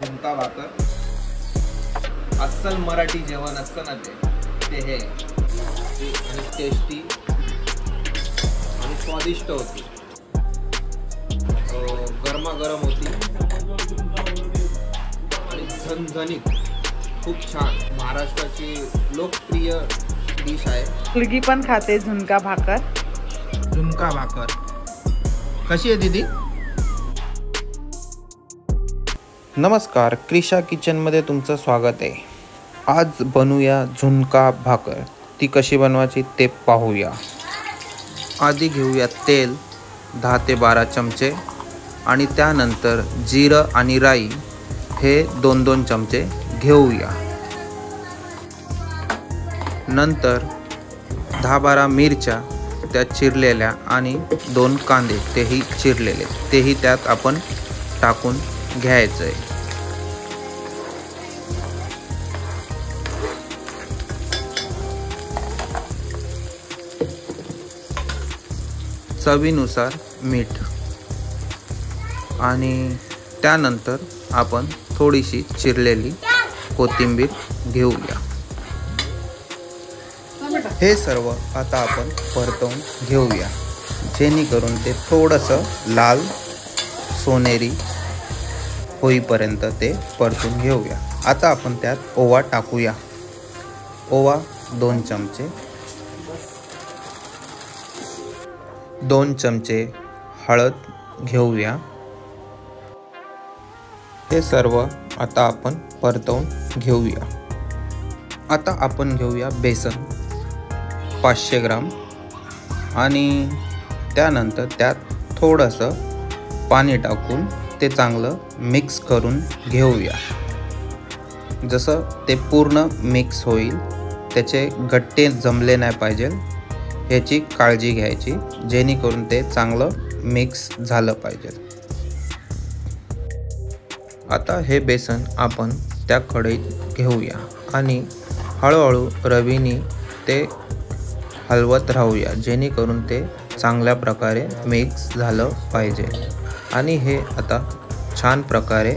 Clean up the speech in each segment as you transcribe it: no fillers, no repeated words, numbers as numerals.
झुणका भाकर अस्सल मराठी जेवण असतं ना ते हे आणि टेस्टी आणि स्वादिष्ट होती, गरमागरम होती आणि झणझणीत, खूप छान. महाराष्ट्राची लोकप्रिय डिश आहे. मुलगी पण खाते झुणका भाकर. झुणका भाकर कशी आहे दीदी? नमस्कार, क्रिशा किचनमध्ये तुमचं स्वागत आहे. आज बनवूया झुणका भाकर. ती कशी बनवायची ते पाहूया. आधी घेऊया तेल 10 ते 12 चमचे आणि त्यानंतर जिरं आणि राई हे 2-2 चमचे घेऊया. नंतर 10-12 मिरच्या त्यात चिरलेल्या आणि 2 कांदे तेही चिरलेले तेही त्यात आपण टाकून घ्यायचं आहे. चवीनुसार मीठ आणि त्यानंतर आपण थोडीशी चिरलेली कोथिंबीर घेऊया. हे सर्व आता आपण परतवून घेऊया, जेणेकरून ते थोडंसं लाल सोनेरी होईपर्यंत ते परतून घेऊया. आता आपण त्यात ओवा टाकूया. ओवा 2 चमचे, 2 चमचे हळद घेऊया. हे सर्व आता आपण परतवून घेऊया. आता आपण घेऊया बेसन 500 ग्राम आणि त्यानंतर त्यात थोडंसं पाणी टाकून ते चांगलं मिक्स करून घेऊया. जसं ते पूर्ण मिक्स होईल, त्याचे गट्टे जमले नाही पाहिजे ह्याची काळजी घ्यायची, जेणेकरून ते चांगलं मिक्स झालं पाहिजे. आता हे बेसन आपण त्या कढईत घेऊया आणि हळूहळू रवीने ते हलवत राहूया, जेणेकरून ते चांगल्या प्रकारे मिक्स झालं पाहिजे. आणि हे आता छान प्रकारे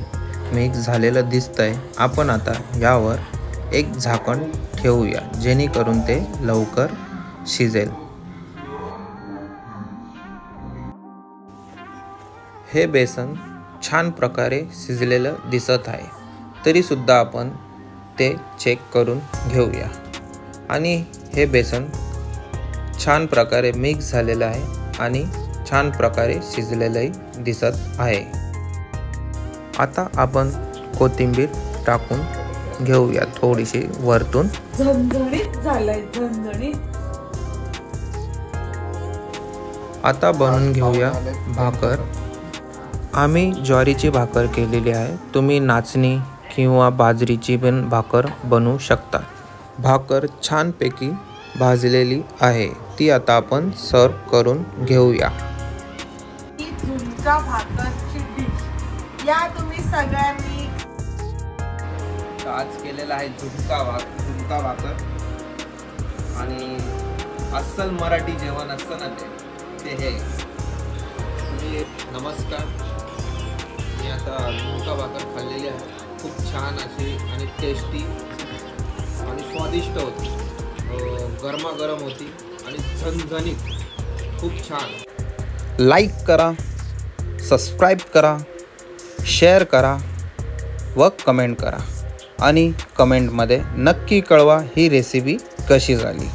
मिक्स झालेलं दिसतंय. आपण आता यावर एक झाकण ठेवूया, जेणेकरून ते लवकर शिजेल. हे बेसन छान प्रकारे शिजलेलं दिसत आहे, तरीसुद्धा आपण ते चेक करून घेऊया. आणि हे बेसन छान प्रकारे मिक्स झालेलं आहे आणि छान प्रकारे शिजलेलंही दिसत आहे. आता आपण कोथिंबीर टाकून घेऊया थोडीशी वरतून. झणझणीत झालंय, झणझणीत. आता बनवून घेऊया भाकर. आम्ही ज्वारीची भाकर केलेली आहे. तुम्ही नाचणी किंवा बाजरीची पण भाकर बनवू शकता. भाकर छानपैकी भाजलेली आहे, ती आता आपण सर्व करून घेऊया. झुणका भाकरची डिश या तुम्ही सगळ्यांनी. आज केलेला आहे झुणका भाकर आणि अस्सल मराठी जेवण असतं ना ते हे. नमस्कार, मी आता झुणका भाकर खाल्लेली आहे. खूप छान अशी आणि टेस्टी आणि स्वादिष्ट होती, गरमागरम होती आणि झणझणीत, खूप छान. लाईक करा, सबस्क्राईब करा, शेअर करा व कमेंट करा आणि कमेंटमध्ये नक्की कळवा ही रेसिपी कशी झाली.